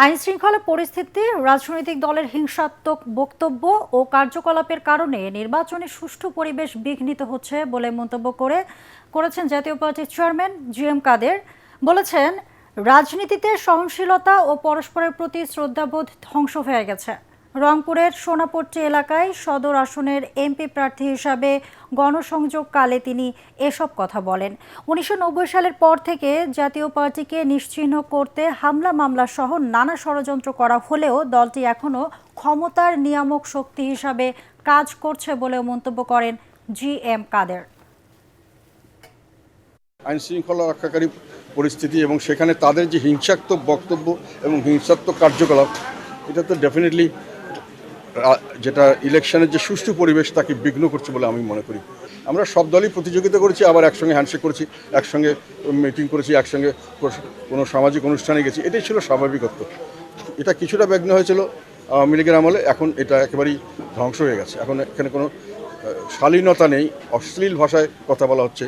আইনশৃঙ্খলা পরিস্থিতি, রাজনৈতিক দলের হিংসাত্মক বক্তব্য ও কার্যকলাপের কারণে নির্বাচনে সুষ্ঠু পরিবেশ বিঘ্নিত হচ্ছে বলে মন্তব্য করেছেন জাতীয় পার্টির চেয়ারম্যান জি.এম. কাদের। বলেছেন, রাজনীতিতে সহনশীলতা ও পরস্পরের প্রতি শ্রদ্ধাবোধ ধ্বংস হয়ে গেছে। রংপুরের সোনাপট্টি এলাকায় সদর আসনের এমপি প্রার্থী হিসাবে গণসংযোগকালে তিনি এসব কথা বলেন। ১৯৯০ সালের পর থেকে জাতীয় পার্টিকে নিশ্চিহ্ন করতে হামলা মামলা সহ নানা ষড়যন্ত্র করা হলেও দলটি এখনও ক্ষমতার নিয়ামক শক্তি হিসাবে কাজ করছে বলেও মন্তব্য করেন জি.এম. কাদের। আইনশৃঙ্খলা রক্ষাকারী পরিস্থিতি এবং সেখানে তাদের যে হিংসাত্মক বক্তব্য এবং হিংসাত্মক কার্যকলাপ, এটা তো ডেফিনেটলি যেটা ইলেকশনের যে সুষ্ঠু পরিবেশ তাকে বিঘ্ন করছে বলে আমি মনে করি। আমরা সব দলই প্রতিযোগিতা করেছি, আবার একসঙ্গে হ্যান্ডশেক করেছি, একসঙ্গে মিটিং করেছি, একসঙ্গে কোনো সামাজিক অনুষ্ঠানে গেছি, এটাই ছিল স্বাভাবিকত্ব। এটা কিছুটা বিঘ্ন হয়েছিল আওয়ামী লীগের আমলে, এখন এটা একেবারেই ধ্বংস হয়ে গেছে। এখন এখানে কোনো শালীনতা নেই, অশ্লীল ভাষায় কথা বলা হচ্ছে।